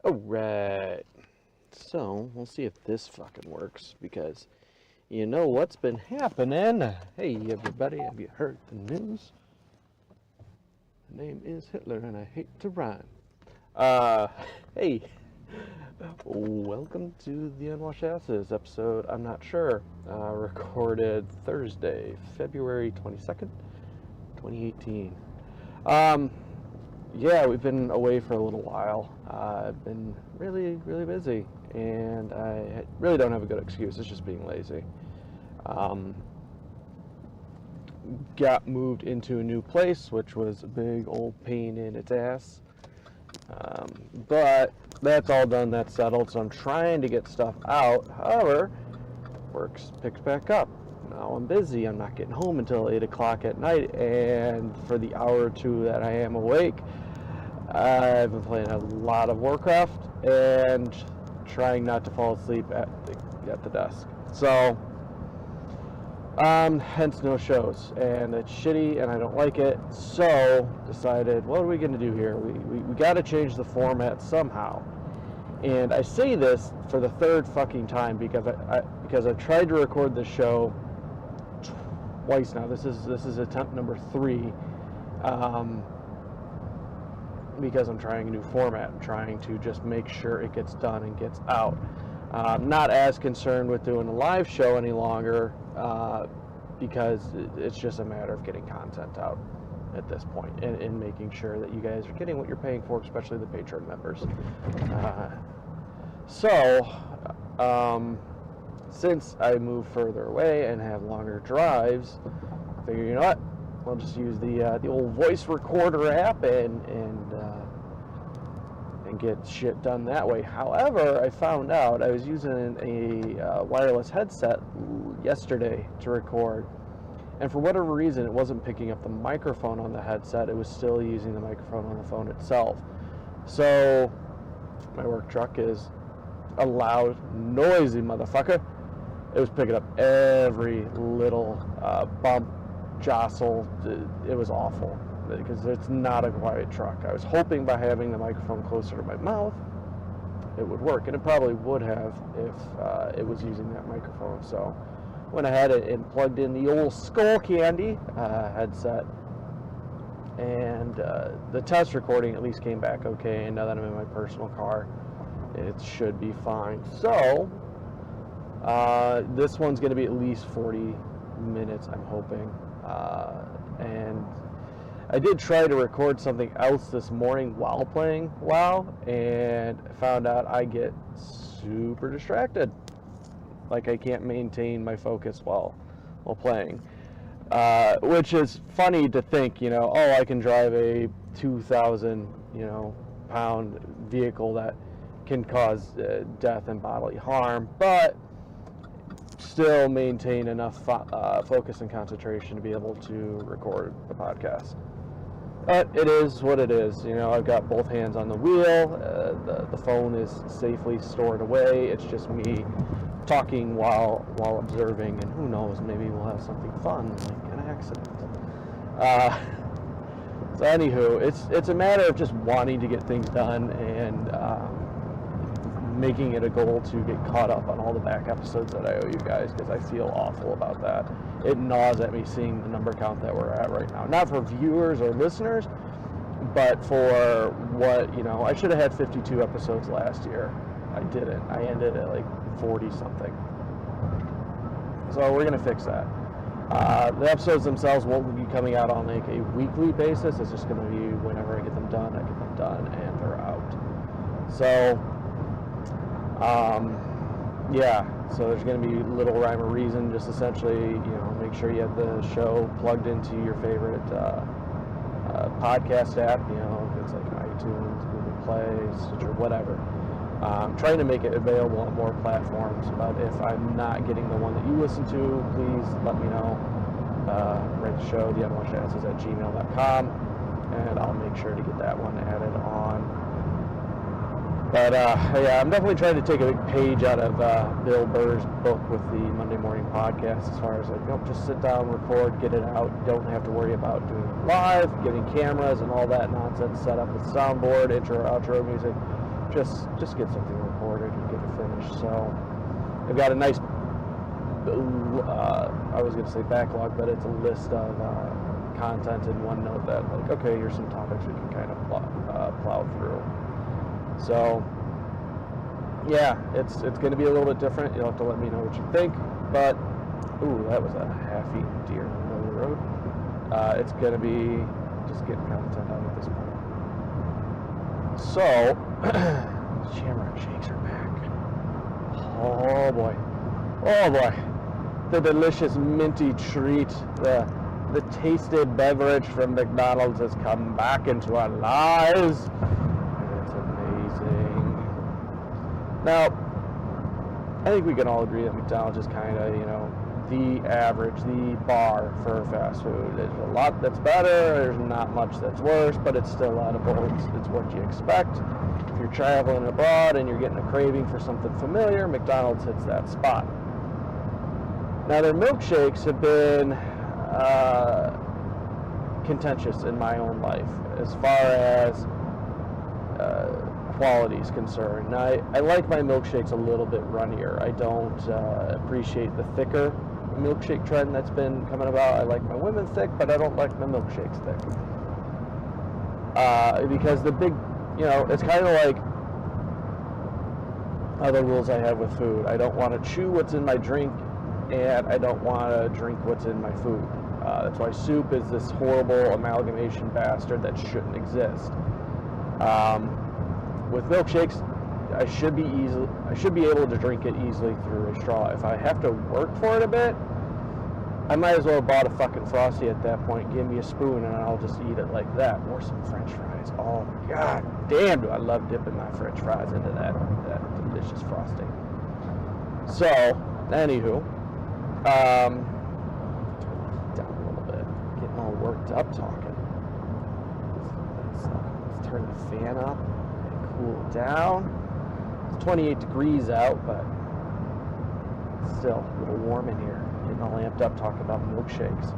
Alright, so we'll see if this fucking works, because you know what's been happening. Hey everybody, have you heard the news? The name is Hitler and I hate to rhyme. Hey, welcome to the Unwashed Asses episode, I'm not sure, recorded Thursday, February 22nd, 2018. Yeah, we've been away for a little while. I've been really busy, and I really don't have a good excuse. It's just being lazy. Got moved into a new place, which was a big old pain in its ass. But that's all done, that's settled, so I'm trying to get stuff out. However, work's picked back up. Now I'm busy. I'm not getting home until 8 o'clock at night, and for the hour or two that I am awake, I've been playing a lot of Warcraft and trying not to fall asleep at the desk. So, hence no shows, and it's shitty, and I don't like it. So, decided, what are we going to do here? We got to change the format somehow. And I say this for the third fucking time because I've tried to record this show twice now. This is attempt number 3. Because I'm trying a new format. I'm trying to just make sure it gets done and gets out. Not as concerned with doing a live show any longer, because it's just a matter of getting content out at this point, and making sure that you guys are getting what you're paying for, especially the Patreon members. Since I move further away and have longer drives, I figure, you know what, I'll just use the old voice recorder app and get shit done that way. However, I found out I was using a wireless headset yesterday to record, and for whatever reason it wasn't picking up the microphone on the headset. It was still using the microphone on the phone itself. So my work truck is a loud, noisy motherfucker. It was picking up every little bump, jostle. It was awful because it's not a quiet truck. I was hoping by having the microphone closer to my mouth it would work, and it probably would have if it was using that microphone. So went ahead and plugged in the old Skull Candy headset, and the test recording at least came back okay, and now that I'm in my personal car, it should be fine. So this one's going to be at least 40 minutes, I'm hoping. And I did try to record something else this morning while playing WoW, and found out I get super distracted. Like, I can't maintain my focus while playing. Which is funny to think, oh, I can drive a 2,000, pound vehicle that can cause death and bodily harm, but still maintain enough focus and concentration to be able to record a podcast. But it is what it is. I've got both hands on the wheel. The phone is safely stored away. It's just me talking while observing, and who knows, maybe we'll have something fun, like an accident. So anywho, it's a matter of just wanting to get things done, and making it a goal to get caught up on all the back episodes that I owe you guys, because I feel awful about that. It gnaws at me seeing the number count that we're at right now. Not for viewers or listeners, but for what, I should have had 52 episodes last year. I didn't. I ended at like 40 something. So we're going to fix that. The episodes themselves won't be coming out on like a weekly basis. It's just going to be whenever I get them done, and they're out. So yeah, so there's going to be little rhyme or reason, just essentially, make sure you have the show plugged into your favorite podcast app, if it's like iTunes, Google Play, Stitcher, whatever. Trying to make it available on more platforms, but if I'm not getting the one that you listen to, please let me know. Write the show, theunwashedasses@gmail.com, and I'll make sure to get that one added on. But yeah, I'm definitely trying to take a big page out of Bill Burr's book with the Monday Morning Podcast, as far as like, just sit down, record, get it out. Don't have to worry about doing it live, getting cameras and all that nonsense set up with soundboard, intro, outro music. just get something recorded and get it finished. So I've got a nice, I was going to say backlog, but it's a list of content in OneNote that, like, okay, here's some topics we can kind of plow through. So yeah, it's going to be a little bit different. You'll have to let me know what you think. But ooh, that was a half-eaten deer in the middle of the road. It's going to be just getting content out at this point. So Shamrock shakes are back. Oh boy, the delicious minty treat, the tasted beverage from McDonald's has come back into our lives. It's amazing. Now, I think we can all agree that McDonald's is kind of, the average, the bar for fast food. There's a lot that's better, there's not much that's worse, but it's still edible. It's what you expect. If you're traveling abroad and you're getting a craving for something familiar, McDonald's hits that spot. Now, their milkshakes have been contentious in my own life as far as quality is concerned. Now, I like my milkshakes a little bit runnier. I don't appreciate the thicker milkshake trend that's been coming about. I like my women thick, but I don't like my milkshakes thick. Because the big, it's kind of like other rules I have with food. I don't want to chew what's in my drink, and I don't want to drink what's in my food. That's why soup is this horrible amalgamation bastard that shouldn't exist. With milkshakes, I should be able to drink it easily through a straw. If I have to work for it a bit, I might as well have bought a fucking Frosty at that point. Give me a spoon and I'll just eat it like that. Or some French fries. Oh my god damn, do I love dipping my French fries into that delicious frosting. So, anywho, down a little bit, getting all worked up talking. Let's turn the fan up and cool it down. It's 28 degrees out, but still a little warm in here. Getting all amped up talking about milkshakes.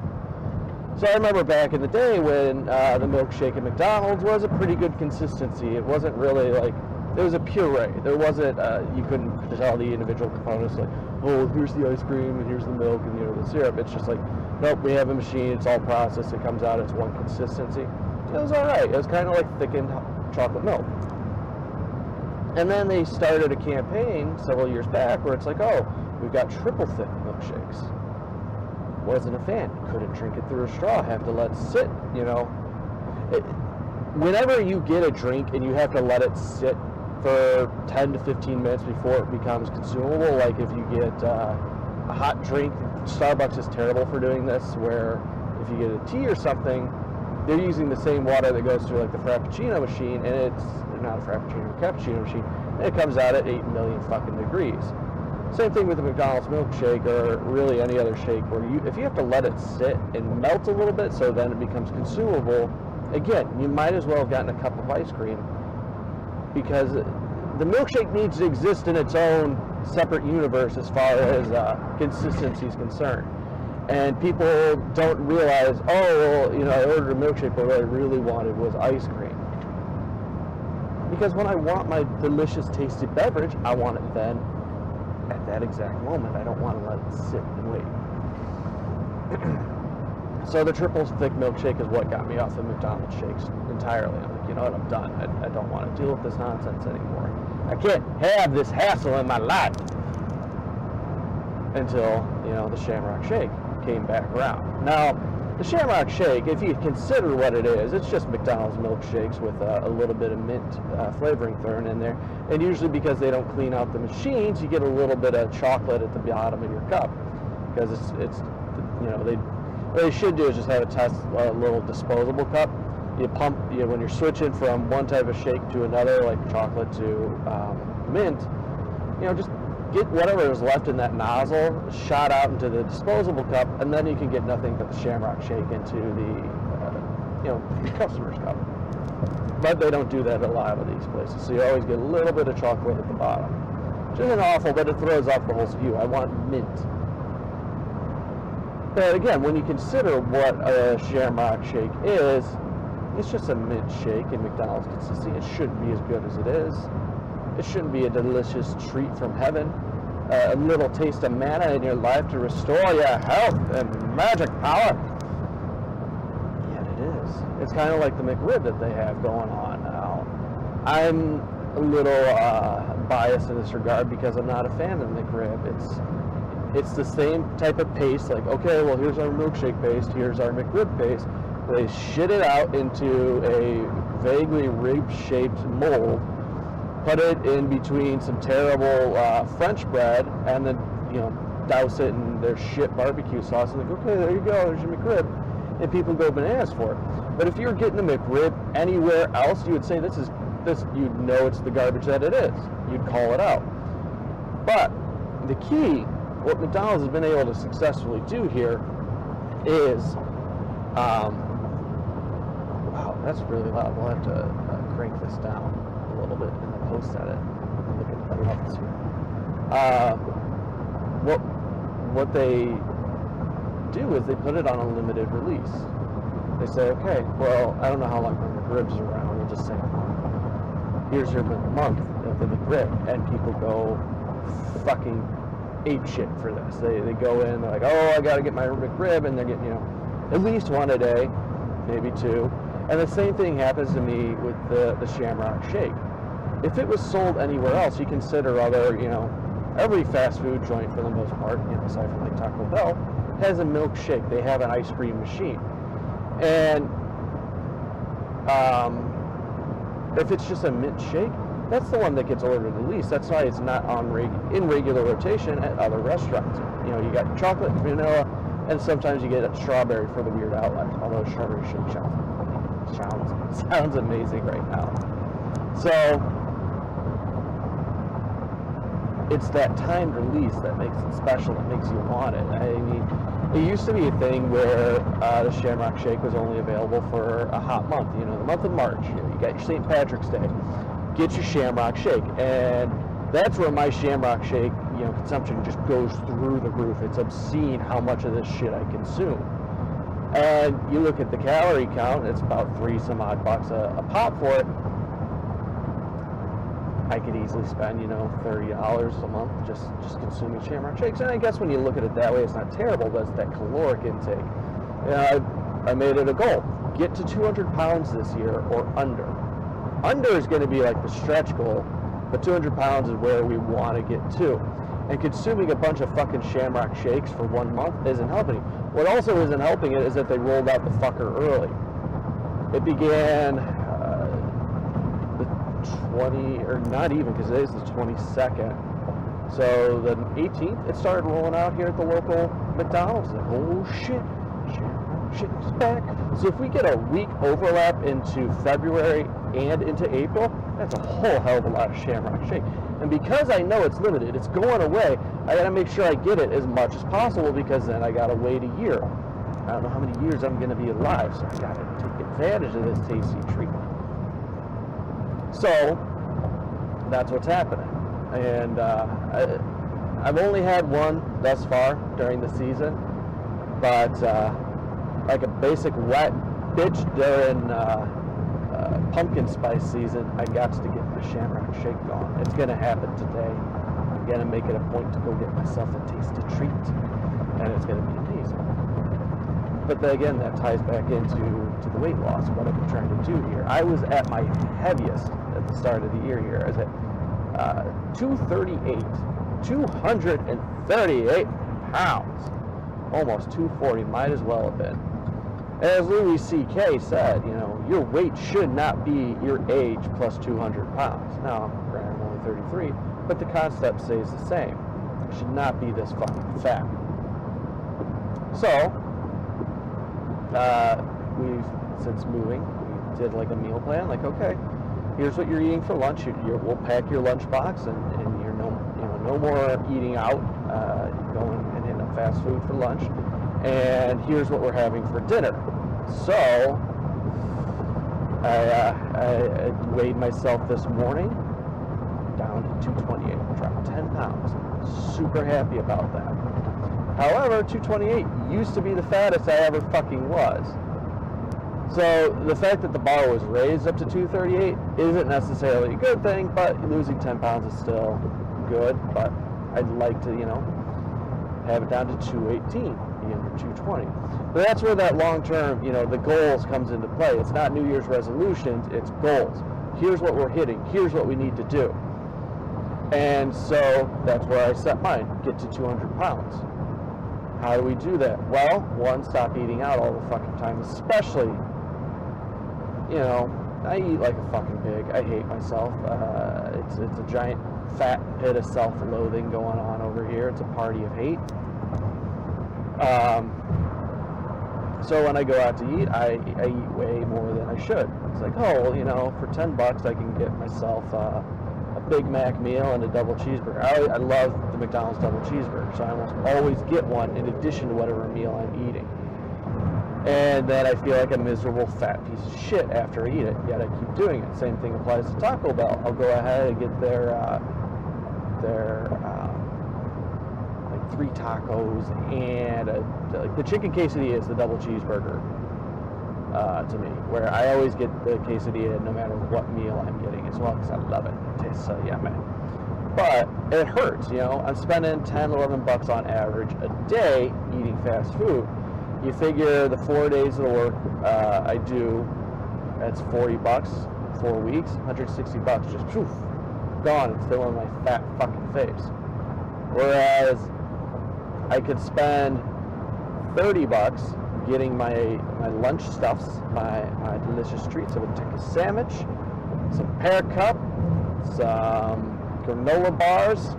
So I remember back in the day when the milkshake at McDonald's was a pretty good consistency. It wasn't really like, it was a puree. There wasn't, you couldn't tell the individual components like, oh, here's the ice cream and here's the milk and the syrup. It's just like, nope, we have a machine, it's all processed, it comes out, it's one consistency. It was alright. It was kind of like thickened chocolate milk. And then they started a campaign several years back where it's like, oh, we've got triple thick milkshakes. Wasn't a fan. Couldn't drink it through a straw. Have to let it sit, whenever you get a drink and you have to let it sit for 10 to 15 minutes before it becomes consumable, like if you get a hot drink, Starbucks is terrible for doing this, where if you get a tea or something, they're using the same water that goes through like the Frappuccino machine, and it's not a Frappuccino, a cappuccino machine, and it comes out at 8 million fucking degrees. Same thing with the McDonald's milkshake, or really any other shake, where if you have to let it sit and melt a little bit so then it becomes consumable, again, you might as well have gotten a cup of ice cream, because the milkshake needs to exist in its own separate universe as far as consistency is concerned. And people don't realize, oh, well, I ordered a milkshake, but what I really wanted was ice cream. Because when I want my delicious, tasty beverage, I want it then, at that exact moment. I don't want to let it sit and wait. So the triple thick milkshake is what got me off the McDonald's shakes entirely. I'm like, you know what, I'm done. I don't want to deal with this nonsense anymore. I can't have this hassle in my life. Until, the Shamrock shake came back around. Now, the Shamrock shake, if you consider what it is, it's just McDonald's milkshakes with a little bit of mint flavoring thrown in there. And usually because they don't clean out the machines, you get a little bit of chocolate at the bottom of your cup. Because it's what they should do is just have a little disposable cup. You pump, when you're switching from one type of shake to another, like chocolate to mint, just get whatever is left in that nozzle shot out into the disposable cup, and then you can get nothing but the Shamrock shake into the customer's cup. But they don't do that at a lot of these places, so you always get a little bit of chocolate at the bottom, which isn't awful, but it throws off the whole view. I want mint. But again, when you consider what a Shamrock shake is, it's just a mint shake in McDonald's consistency. It shouldn't be as good as it is. It shouldn't be a delicious treat from heaven. A little taste of manna in your life to restore your health and magic power. Yet it is. It's kind of like the McRib that they have going on now. I'm a little biased in this regard because I'm not a fan of the McRib. It's the same type of paste, like, okay, well, here's our milkshake paste, here's our McRib paste. They shit it out into a vaguely rib-shaped mold, put it in between some terrible French bread, and then, douse it in their shit barbecue sauce, and like, okay, there you go, there's your McRib. And people go bananas for it. But if you're getting a McRib anywhere else, you would say this, you'd know it's the garbage that it is. You'd call it out. But the key, what McDonald's has been able to successfully do here is, wow, that's really loud. We'll have to crank this down a little bit in the post edit. Look at the levels here. What they do is they put it on a limited release. They say, okay, well, I don't know how long the McRibs are around. We'll just say, here's your month of the McRib, and people go fucking ape shit for this. They go in, they're like, oh, I got to get my McRib, and they're getting, at least one a day, maybe two. And the same thing happens to me with the Shamrock Shake. If it was sold anywhere else, you consider other, every fast food joint for the most part, aside from like Taco Bell, has a milkshake. They have an ice cream machine. And if it's just a mint shake, that's the one that gets ordered the least. That's why it's not in regular rotation at other restaurants. You got chocolate, vanilla, and sometimes you get a strawberry for the weird outlet. Although strawberry shake sounds amazing right now. So it's that timed release that makes it special, that makes you want it. I mean, it used to be a thing where the Shamrock Shake was only available for a hot month. The month of March. You got your St. Patrick's Day. Get your Shamrock Shake, and that's where my Shamrock Shake, consumption just goes through the roof. It's obscene how much of this shit I consume. And you look at the calorie count, it's about $3 some odd a pop for it. I could easily spend, $30 a month just consuming Shamrock Shakes. And I guess when you look at it that way, it's not terrible, but it's that caloric intake. I made it a goal. Get to 200 pounds this year or under. Under is going to be like the stretch goal, but 200 pounds is where we want to get to. And consuming a bunch of fucking Shamrock Shakes for 1 month isn't helping. What also isn't helping it is that they rolled out the fucker early. It began the 20, or not even, because today's the 22nd. So the 18th, it started rolling out here at the local McDonald's. Like, oh shit, Shamrock Shake's back. So if we get a week overlap into February and into April, that's a whole hell of a lot of Shamrock Shake. And because I know it's limited, it's going away, I gotta make sure I get it as much as possible, because then I gotta wait a year. I don't know how many years I'm gonna be alive, so I gotta take advantage of this tasty treat. So that's what's happening. And I've only had one thus far during the season, but like a basic wet bitch during pumpkin spice season, I got to get my Shamrock Shake going. It's going to happen today. I'm going to make it a point to go get myself a tasty treat, and it's going to be amazing. But then again, that ties back into the weight loss, what I've been trying to do here. I was at my heaviest at the start of the year here. I was at 238 pounds, almost 240, might as well have been. As Louis C.K. said, your weight should not be your age plus 200 pounds. Now, granted, I'm only 33, but the concept stays the same. You should not be this fucking fat. So, we've, since moving, we did like a meal plan. Like, okay, here's what you're eating for lunch. We'll pack your lunch box, and you're no more eating out, going and hitting up fast food for lunch. And here's what we're having for dinner. So, I weighed myself this morning down to 228, dropped 10 pounds. Super happy about that. However, 228 used to be the fattest I ever fucking was. So the fact that the bar was raised up to 238 isn't necessarily a good thing, but losing 10 pounds is still good. But I'd like to, have it down to 218, be under 220. But that's where that long-term, the goals comes into play. It's not New Year's resolutions, it's goals. Here's what we're hitting. Here's what we need to do. And so that's where I set mine, get to 200 pounds. How do we do that? Well, one, stop eating out all the fucking time, especially, I eat like a fucking pig. I hate myself. It's a giant fat pit of self-loathing going on over here. It's a party of hate. So when I go out to eat, I eat way more than I should. It's like, for $10 I can get myself a Big Mac meal and a double cheeseburger. I love the McDonald's double cheeseburger, so I almost always get one in addition to whatever meal I'm eating. And then I feel like a miserable fat piece of shit after I eat it, yet I keep doing it. Same thing applies to Taco Bell. I'll go ahead and get their 3 tacos and the chicken quesadilla is the double cheeseburger to me, where I always get the quesadilla no matter what meal I'm getting as well, because I love it. It tastes so yummy. But it hurts, I'm spending $10-11 on average a day eating fast food. You figure the 4 days of the work I do, that's $40, 4 weeks, $160, just poof, gone and filling my fat fucking face. Whereas I could spend $30 getting my lunch stuffs, my delicious treats. I would take a sandwich, some pear cup, some granola bars,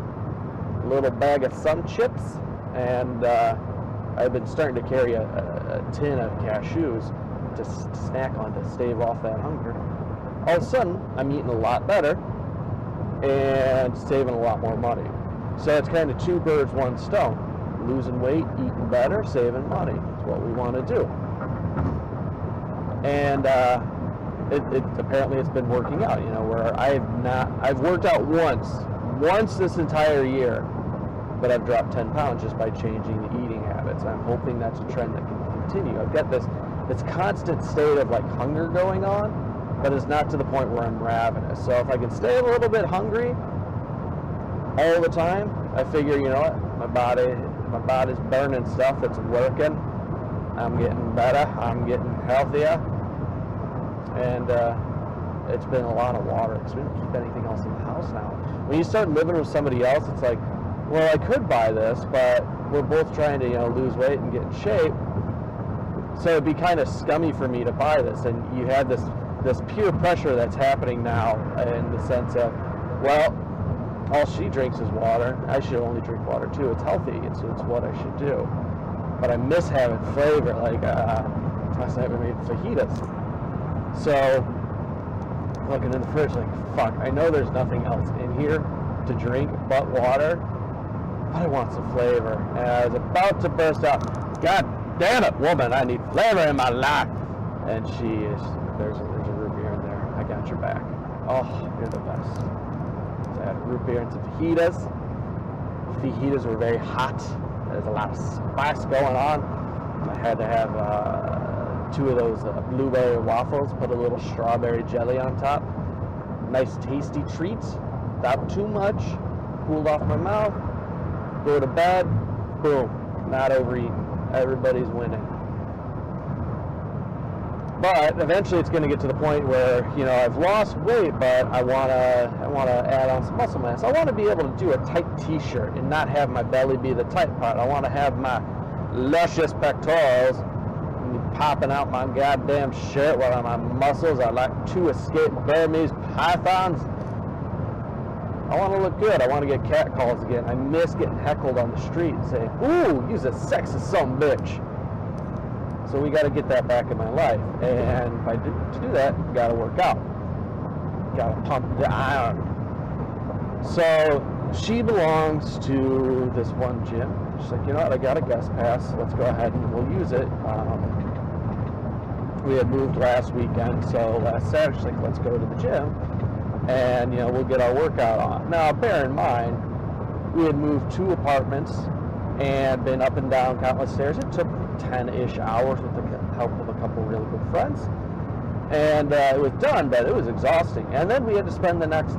a little bag of Sun Chips, and I've been starting to carry a tin of cashews to snack on to stave off that hunger. All of a sudden, I'm eating a lot better and saving a lot more money. So it's kind of 2 birds, 1 stone. Losing weight, eating better, saving money. It's what we want to do. And apparently it's been working out, where I've worked out once this entire year, but I've dropped 10 pounds just by changing the eating habits. I'm hoping that's a trend that can continue. I've got this constant state of hunger going on, but it's not to the point where I'm ravenous. So if I can stay a little bit hungry all the time, I figure, my body's burning stuff, it's working. I'm getting better, I'm getting healthier, and it's been a lot of water. It's been keep anything else in the house now. When you start living with somebody else, it's like, well, I could buy this, but we're both trying to, lose weight and get in shape. So it'd be kind of scummy for me to buy this. And you have this peer pressure that's happening now in the sense of, well, all she drinks is water. I should only drink water too. It's healthy. It's what I should do. But I miss having flavor. Last night we made fajitas. So looking in the fridge, fuck, I know there's nothing else in here to drink but water, but I want some flavor. And I was about to burst out, God damn it, woman, I need flavor in my life. And there's a root beer in there. I got your back. Oh, you're the best. So I had root beer and some fajitas. Fajitas were very hot. There's a lot of spice going on. I had to have 2 of those blueberry waffles, put a little strawberry jelly on top. Nice tasty treats. Not too much. Cooled off my mouth. Go to bed. Boom. Not overeating. Everybody's winning. But eventually it's going to get to the point where, I've lost weight, but I want to add on some muscle mass. I want to be able to do a tight t-shirt and not have my belly be the tight part. I want to have my luscious pectorals popping out my goddamn shirt while my muscles are like 2 escaped Burmese pythons. I want to look good. I want to get catcalls again. I miss getting heckled on the street and saying, ooh, you's a sexist son bitch. So we got to get that back in my life. And to do that, you got to work out. You got to pump the iron. So she belongs to this one gym. She's like, you know what, I got a guest pass. Let's go ahead and we'll use it. We had moved last weekend, so last Saturday she's like, let's go to the gym. And, we'll get our workout on. Now, bear in mind, we had moved 2 apartments and been up and down countless stairs. It took 10-ish hours with the help of a couple really good friends. And it was done, but it was exhausting. And then we had to spend the next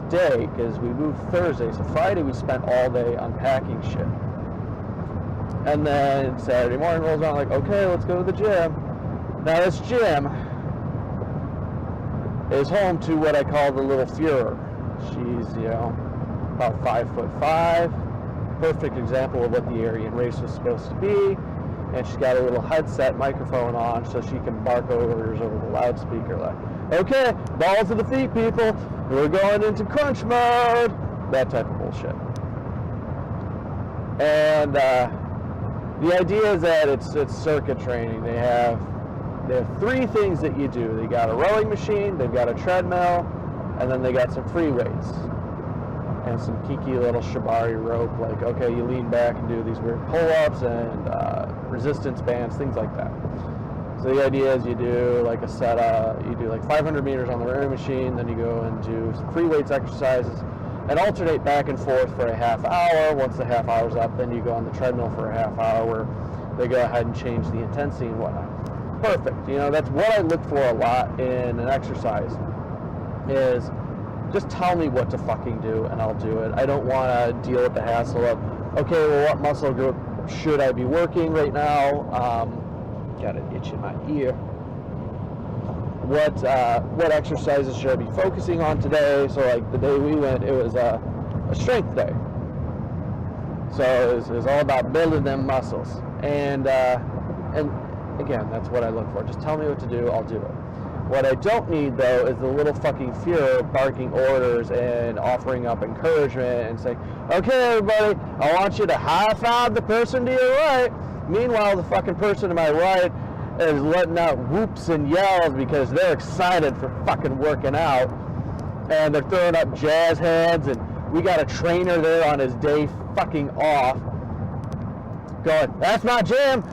day, because we moved Thursday, so Friday we spent all day unpacking shit. And then Saturday morning rolls around, like, okay, let's go to the gym. Now this gym is home to what I call the little Führer. She's, about 5'5", perfect example of what the Aryan race was supposed to be. And she's got a little headset microphone on so she can bark orders over the loudspeaker like, okay, balls to the feet, people. We're going into crunch mode. That type of bullshit. And the idea is that it's circuit training. They have 3 things that you do. They got a rowing machine, they've got a treadmill, and then they got some free weights. And some kinky little shibari rope, like, okay, you lean back and do these weird pull-ups and resistance bands, things like that. So the idea is you do like a set of, you do like 500 meters on the rowing machine, then you go and do some free weights exercises and alternate back and forth for a half hour. Once the half hour's up, then you go on the treadmill for a half hour where they go ahead and change the intensity and whatnot. Perfect. That's what I look for a lot in an exercise is just tell me what to fucking do and I'll do it. I don't want to deal with the hassle of, okay, well, what muscle group should I be working right now? Got an itch in my ear. What exercises should I be focusing on today? So like the day we went, it was a strength day. So it was all about building them muscles. And again, that's what I look for. Just tell me what to do, I'll do it. What I don't need, though, is the little fucking Führer barking orders and offering up encouragement and saying, okay, everybody, I want you to high-five the person to your right. Meanwhile, the fucking person to my right is letting out whoops and yells because they're excited for fucking working out. And they're throwing up jazz hands, and we got a trainer there on his day fucking off going, that's my jam,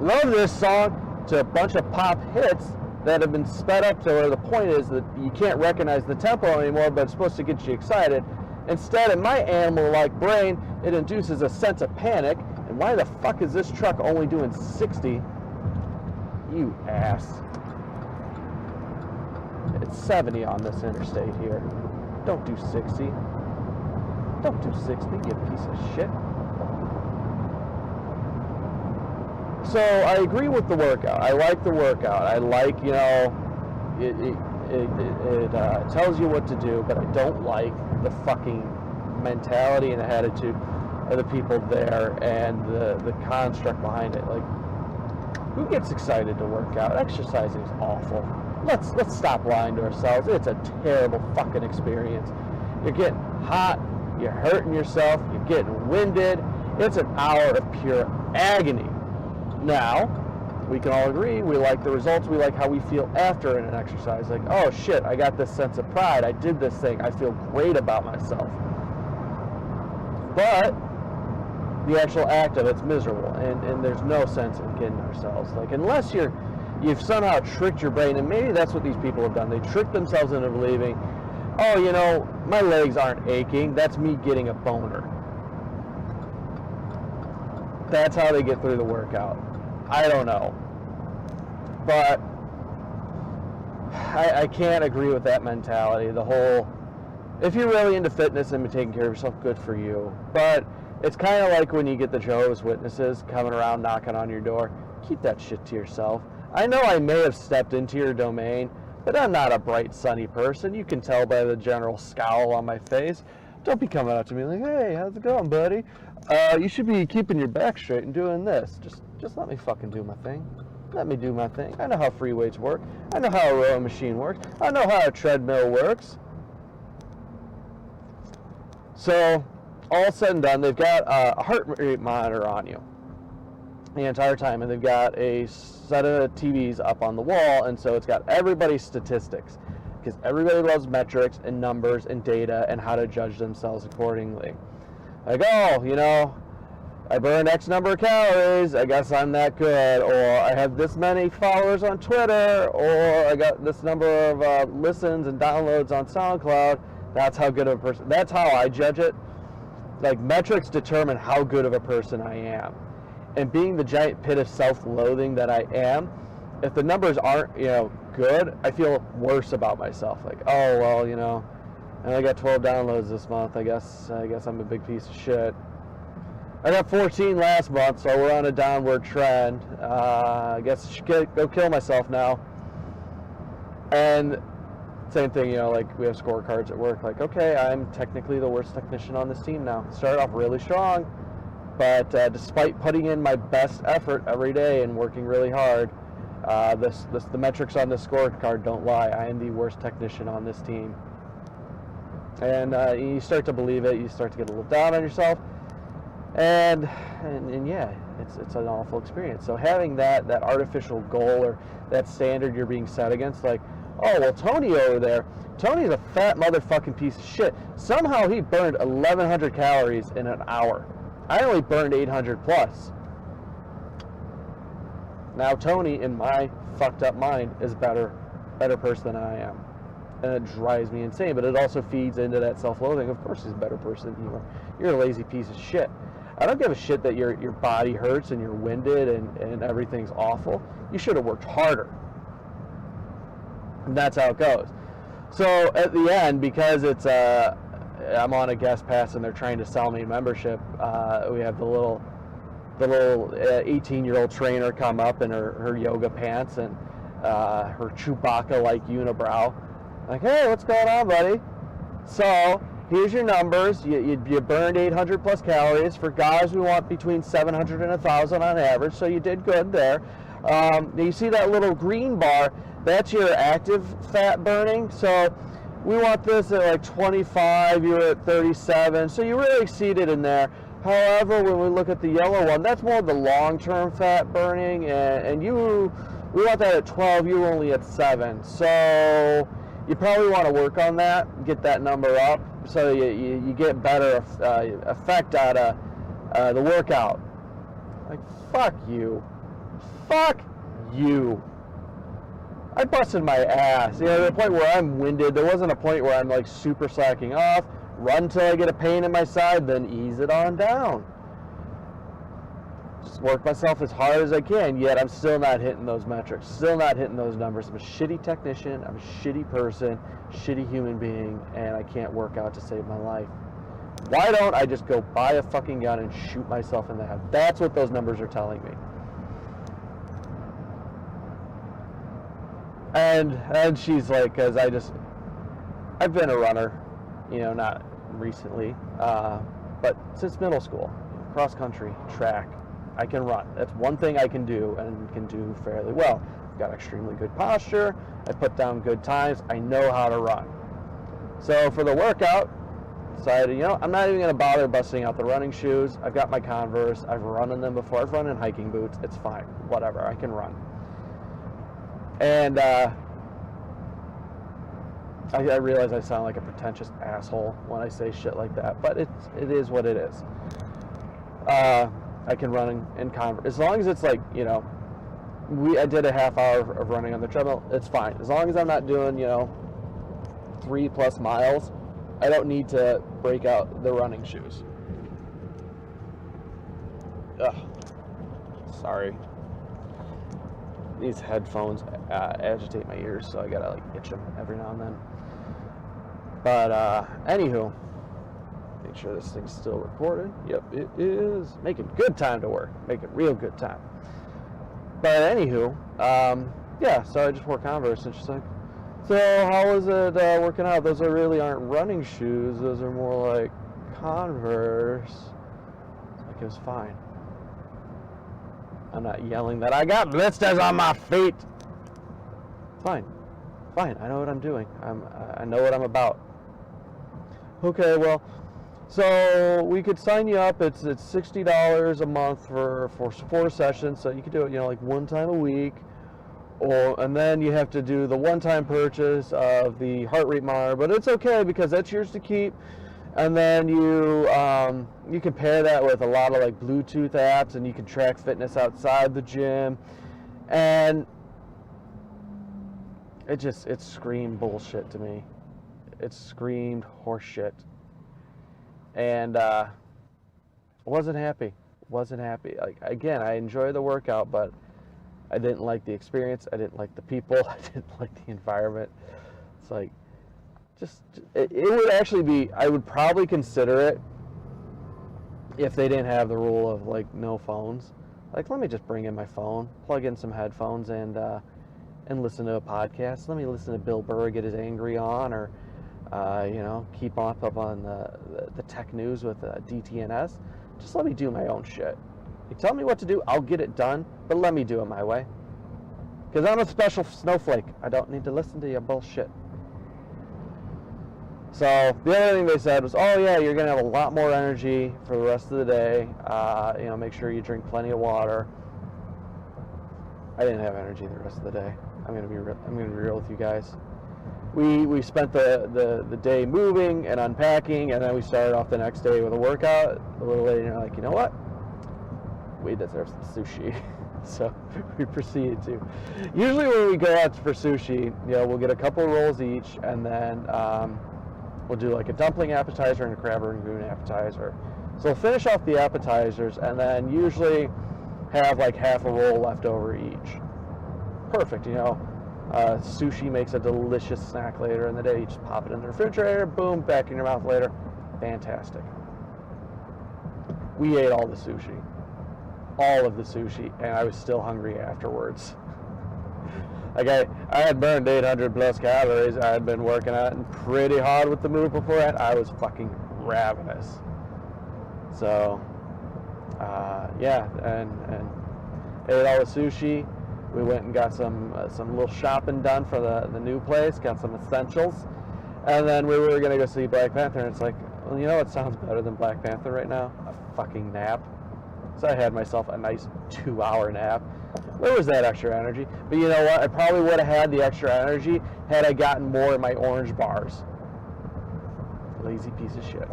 love this song, to a bunch of pop hits that have been sped up to where the point is that you can't recognize the tempo anymore, but it's supposed to get you excited. Instead, in my animal-like brain, it induces a sense of panic. And why the fuck is this truck only doing 60? You ass. It's 70 on this interstate here. Don't do 60. Don't do 60, you piece of shit. So I agree with the workout. I like the workout. I like, it tells you what to do, but I don't like the fucking mentality and the attitude of the people there and the construct behind it. Like, who gets excited to work out? Exercising is awful. Let's stop lying to ourselves. It's a terrible fucking experience. You're getting hot, you're hurting yourself, you're getting winded. It's an hour of pure agony. Now, we can all agree, we like the results, we like how we feel after in an exercise. Like, oh shit, I got this sense of pride, I did this thing, I feel great about myself. But the actual act of it's miserable, and there's no sense in kidding ourselves. Like, unless you've somehow tricked your brain, and maybe that's what these people have done. They tricked themselves into believing, oh, my legs aren't aching, that's me getting a boner. That's how they get through the workout. I don't know. But I can't agree with that mentality. The whole, if you're really into fitness and taking care of yourself, good for you. But it's kind of like when you get the Jehovah's Witnesses coming around knocking on your door. Keep that shit to yourself. I know I may have stepped into your domain, but I'm not a bright, sunny person. You can tell by the general scowl on my face. Don't be coming up to me like, hey, how's it going, buddy? You should be keeping your back straight and doing this. Just let me fucking do my thing. Let me do my thing. I know how free weights work. I know how a rowing machine works. I know how a treadmill works. So, all said and done, they've got a heart rate monitor on you the entire time, and they've got a set of TVs up on the wall, and so it's got everybody's statistics, because everybody loves metrics and numbers and data and how to judge themselves accordingly. Like, oh, I burned X number of calories, I guess I'm that good, or I have this many followers on Twitter, or I got this number of listens and downloads on SoundCloud. That's how good of a person, that's how I judge it. Like, metrics determine how good of a person I am. And being the giant pit of self-loathing that I am, if the numbers aren't, good, I feel worse about myself. Like, oh well, and I got 12 downloads this month. I guess I'm a big piece of shit. I got 14 last month, so we're on a downward trend. I guess I should go kill myself now. And same thing, like we have scorecards at work. Like, okay, I'm technically the worst technician on this team now. Started off really strong, but despite putting in my best effort every day and working really hard, the metrics on the scorecard don't lie. I am the worst technician on this team. And you start to believe it. You start to get a little down on yourself. And yeah, it's an awful experience. So having that artificial goal or that standard you're being set against, like, oh, well, Tony over there, Tony's a fat motherfucking piece of shit. Somehow he burned 1,100 calories in an hour. I only burned 800 plus. Now Tony, in my fucked up mind, is better person than I am. And it drives me insane, but it also feeds into that self-loathing. Of course he's a better person than you are. You're a lazy piece of shit. I don't give a shit that your body hurts and you're winded and everything's awful. You should have worked harder. And that's how it goes. So at the end, because it's I'm on a guest pass and they're trying to sell me membership, we have the little 18-year-old trainer come up in her yoga pants and her Chewbacca-like unibrow. Like, hey, what's going on, buddy? So here's your numbers. You burned 800 plus calories. For guys, we want between 700 and 1,000 on average, so you did good there. You see that little green bar? That's your active fat burning. So we want this at like 25. You're at 37, so you really exceeded in there. However, when we look at the yellow one, that's more the long-term fat burning, and we want that at 12. You're only at 7, so you probably want to work on that, get that number up, so you get better effect out of the workout. Like, fuck you. Fuck you. I busted my ass. To the point where I'm winded. There wasn't a point where I'm like super slacking off. Run till I get a pain in my side, then ease it on down. Just work myself as hard as I can, yet I'm still not hitting those metrics, still not hitting those numbers. I'm a shitty technician, I'm a shitty person, shitty human being, and I can't work out to save my life. Why don't I just go buy a fucking gun and shoot myself in the head? That's what those numbers are telling me. And she's like, because I've been a runner, not recently, but since middle school, cross country, track, I can run. That's one thing I can do and can do fairly well. I've got extremely good posture. I put down good times. I know how to run. So for the workout, decided, I'm not even going to bother busting out the running shoes. I've got my Converse. I've run in them before. I've run in hiking boots. It's fine. Whatever. I can run. And I realize I sound like a pretentious asshole when I say shit like that, but it is what it is. I can run in Converse. As long as it's like, I did a half hour of running on the treadmill, it's fine. As long as I'm not doing, 3+ miles, I don't need to break out the running shoes. Ugh. Sorry. These headphones agitate my ears, so I gotta itch them every now and then. But anywho, make sure this thing's still recorded. Yep, it is. Making good time to work. Making real good time. But anywho, yeah. So I just wore Converse, and she's like, "So how was it working out? Those really aren't running shoes. Those are more like Converse." It's like, it was fine. I'm not yelling that I got blisters on my feet. Fine. I know what I'm doing. I know what I'm about. Okay, well, so we could sign you up. It's $60 a month for 4 sessions. So you could do it, like one time a week, and then you have to do the one-time purchase of the heart rate monitor. But it's okay because that's yours to keep. And then you can pair that with a lot of Bluetooth apps, and you can track fitness outside the gym. And it screamed bullshit to me. It screamed horseshit. And wasn't happy. Again, I enjoy the workout, but I didn't like the experience. I didn't like the people. I didn't like the environment. It's like, it would actually be, I would probably consider it if they didn't have the rule of like no phones. Like, let me just bring in my phone, plug in some headphones, and listen to a podcast. Let me listen to Bill Burr get his angry on, or keep up on the tech news with DTNS. Just let me do my own shit. You tell me what to do, I'll get it done, but let me do it my way. Because I'm a special snowflake. I don't need to listen to your bullshit. So the other thing they said was, oh yeah, you're going to have a lot more energy for the rest of the day. Make sure you drink plenty of water. I didn't have energy the rest of the day. I'm going to be real with you guys. We spent the day moving and unpacking, and then we started off the next day with a workout. A little later, you're like, you know what? We deserve some sushi. So we proceeded to. Usually when we go out for sushi, we'll get a couple of rolls each, and then we'll do like a dumpling appetizer and a crab rangoon appetizer. So we'll finish off the appetizers, and then usually have like half a roll left over each. Perfect, sushi makes a delicious snack later in the day. You just pop it in the refrigerator, boom, back in your mouth later. Fantastic. We ate all the sushi. All of the sushi, and I was still hungry afterwards. Like I had burned 800 plus calories. I had been working out pretty hard with the move before that. I was fucking ravenous. So, and ate all the sushi. We went and got some little shopping done for the new place. Got some essentials, and then we were gonna go see Black Panther. And it's like, well, you know what sounds better than Black Panther right now? A fucking nap. So I had myself a nice 2-hour nap. Where was that extra energy? But you know what? I probably would have had the extra energy had I gotten more in my orange bars. Lazy piece of shit.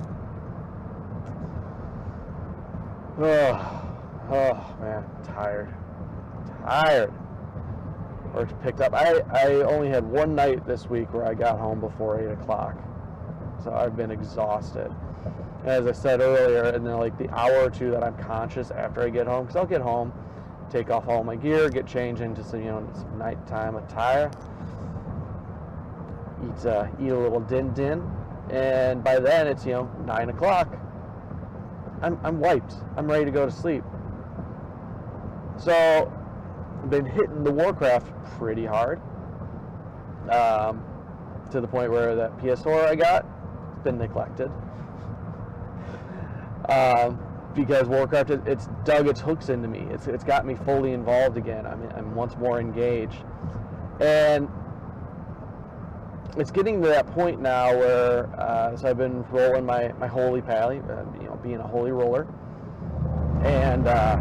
Oh man, tired. Work picked up. I only had one night this week where I got home before 8 o'clock. So I've been exhausted. As I said earlier, and then like the hour or two that I'm conscious after I get home, because I'll get home, take off all my gear, get changed into some nighttime attire, eat a little din, and by then it's 9 o'clock. I'm wiped. I'm ready to go to sleep. So I've been hitting the Warcraft pretty hard, to the point where that PS4 I got has been neglected. Because Warcraft, it's dug its hooks into me. It's got me fully involved again. I'm once more engaged, and it's getting to that point now where so I've been rolling my holy pally, being a holy roller, and I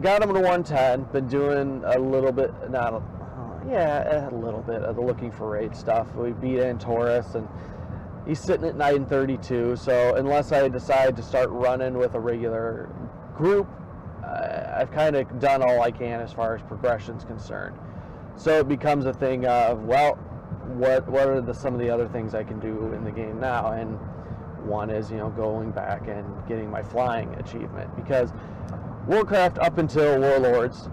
got him to 110. Been doing a little bit, a little bit of the looking for raid stuff. We beat Taurus, and he's sitting at 932, so unless I decide to start running with a regular group, I've kind of done all I can as far as progression's concerned. So it becomes a thing of, well, what are some of the other things I can do in the game now? And one is, going back and getting my flying achievement, because Warcraft up until Warlords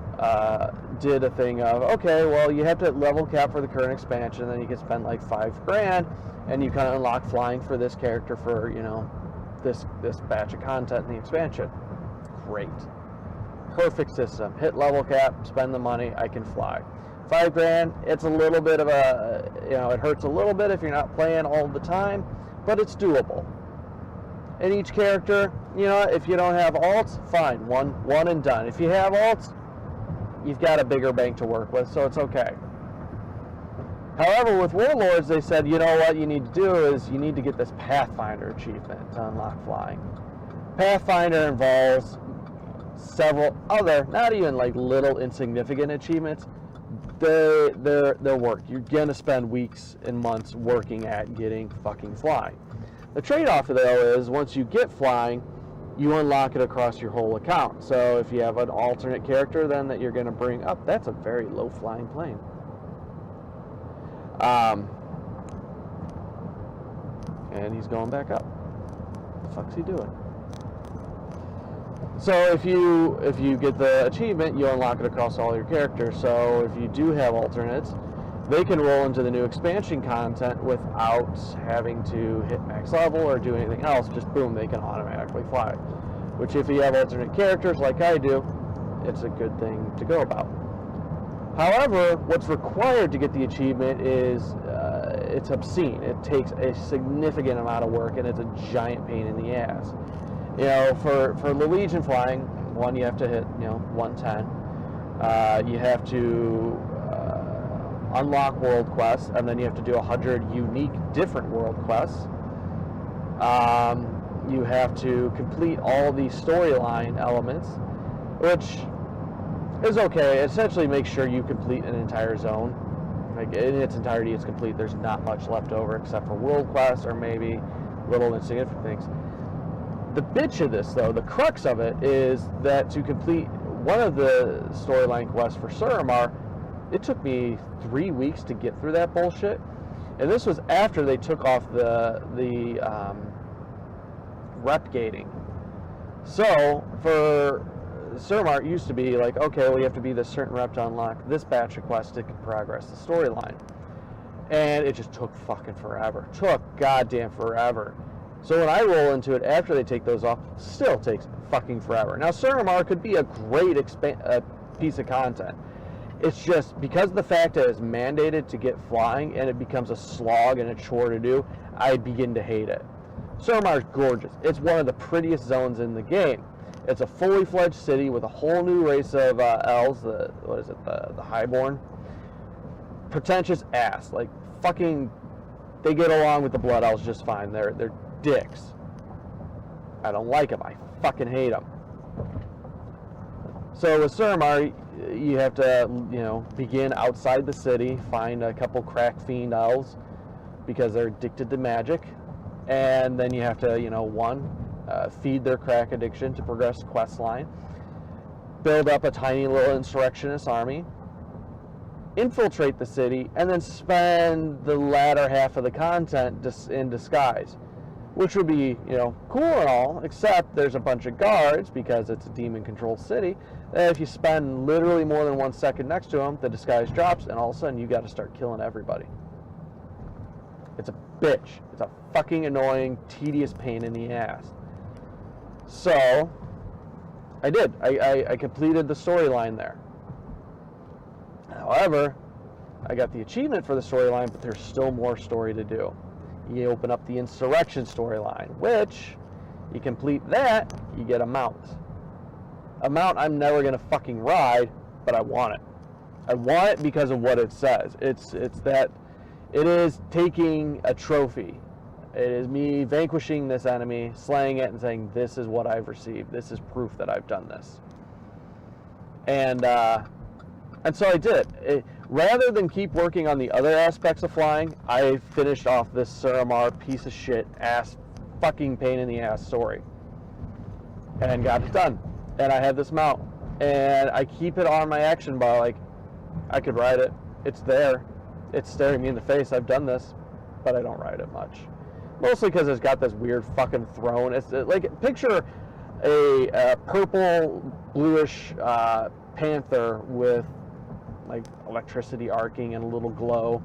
did a thing of, okay, well, you have to level cap for the current expansion, and then you can spend like $5,000, and you kind of unlock flying for this character for, this batch of content in the expansion. Great. Perfect system. Hit level cap, spend the money, I can fly. $5,000, it's a little bit of a, it hurts a little bit if you're not playing all the time, but it's doable. And each character, if you don't have alts, fine, one and done. If you have alts, you've got a bigger bank to work with, so it's okay. However, with Warlords, they said, you know what you need to do is you need to get this Pathfinder achievement to unlock flying. Pathfinder involves several other, not even like little insignificant achievements. They're work. You're going to spend weeks and months working at getting fucking flying. The trade-off, though, is once you get flying, you unlock it across your whole account. So if you have an alternate character then that you're going to bring up, that's a very low-flying plane. And he's going back up. What the fuck's he doing? So if you get the achievement, you unlock it across all your characters. So if you do have alternates, they can roll into the new expansion content without having to hit max level or do anything else. Just boom, they can automatically fly. Which if you have alternate characters like I do, it's a good thing to go about. However, what's required to get the achievement is it's obscene. It takes a significant amount of work, and it's a giant pain in the ass. You know, for the Legion flying, one, you have to hit 110. You have to unlock world quests, and then you have to do 100 unique different world quests. You have to complete all the storyline elements, which is okay. Essentially, make sure you complete an entire zone. Like in its entirety, it's complete. There's not much left over except for world quests or maybe little insignificant things. The bitch of this, though, the crux of it, is that to complete one of the storyline quests for Suramar, it took me 3 weeks to get through that bullshit. And this was after they took off the rep gating. So, for Shamrock, it used to be like, okay, well, you have to be this certain rep to unlock this batch of quests to progress the storyline. And it just took fucking forever. Took goddamn forever. So when I roll into it after they take those off, still takes fucking forever. Now, Shamrock could be a great piece of content. It's just because of the fact that it's mandated to get flying and it becomes a slog and a chore to do, I begin to hate it. Suramar's gorgeous. It's one of the prettiest zones in the game. It's a fully fledged city with a whole new race of elves. The Highborn. Pretentious ass. Like fucking, they get along with the Blood Elves just fine. They're dicks. I don't like them. I fucking hate them. So with Suramar, you have to, begin outside the city, find a couple crack fiend elves because they're addicted to magic, and then you have to, feed their crack addiction to progress quest line, build up a tiny little insurrectionist army, infiltrate the city, and then spend the latter half of the content in disguise, which would be, cool and all, except there's a bunch of guards, because it's a demon-controlled city, that if you spend literally more than 1 second next to them, the disguise drops, and all of a sudden you got to start killing everybody. It's a bitch. It's a fucking annoying, tedious pain in the ass. So, I did. I completed the storyline there. However, I got the achievement for the storyline, but there's still more story to do. You open up the insurrection storyline, which, you complete that, you get a mount. A mount I'm never going to fucking ride, but I want it. I want it because of what it says. It's that it is taking a trophy. It is me vanquishing this enemy, slaying it, and saying, this is what I've received. This is proof that I've done this. And so I did. Rather than keep working on the other aspects of flying, I finished off this Suramar piece of shit ass fucking pain in the ass story. And got it done. And I have this mount. And I keep it on my action bar like, I could ride it. It's there. It's staring me in the face. I've done this. But I don't ride it much. Mostly because it's got this weird fucking throne. It's like, picture a purple, bluish panther with like electricity arcing and a little glow,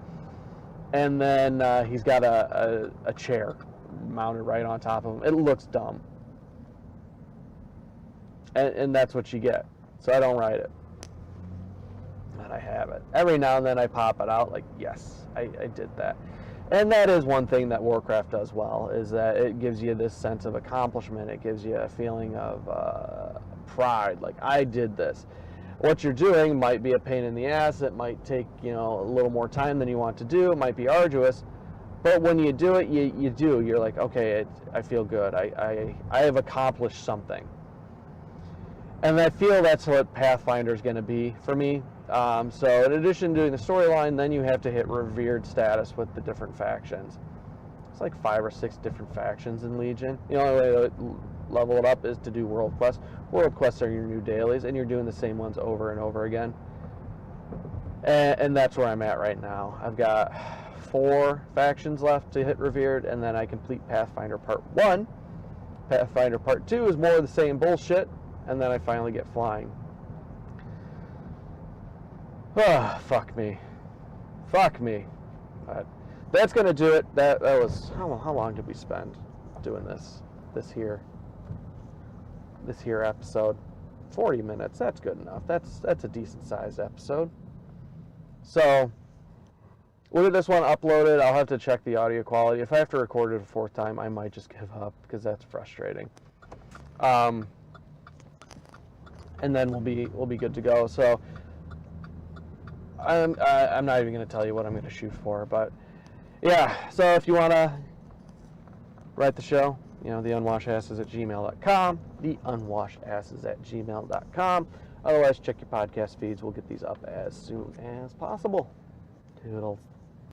and then he's got a chair mounted right on top of him. It looks dumb, and that's what you get. So I don't ride it, and I have it. Every now and then I pop it out like, yes, I did that. And that is one thing that Warcraft does well, is that it gives you this sense of accomplishment. It gives you a feeling of pride, like, I did this. What you're doing might be a pain in the ass. It might take, a little more time than you want to do. It might be arduous. But when you do it, you do. You're like, okay, I feel good. I have accomplished something. And I feel that's what Pathfinder is going to be for me. So in addition to doing the storyline, then you have to hit revered status with the different factions. It's like 5 or 6 different factions in Legion. The only way to level it up is to do world quests. World quests are your new dailies, and you're doing the same ones over and over again. And that's where I'm at right now. I've got 4 factions left to hit revered, and then I complete Pathfinder Part 1. Pathfinder Part 2 is more of the same bullshit, and then I finally get flying. Oh, fuck me. Fuck me. But that's gonna do it. That was how long did we spend doing this here episode? 40 minutes. That's good enough. That's a decent sized episode. So we'll get this one uploaded. I'll have to check the audio quality. If I have to record it a fourth time, I might just give up because that's frustrating. And then we'll be good to go. So I'm not even going to tell you what I'm going to shoot for, but yeah. So if you want to write the show, theunwashedasses@gmail.com, theunwashedasses@gmail.com. Otherwise, check your podcast feeds. We'll get these up as soon as possible. Toodles.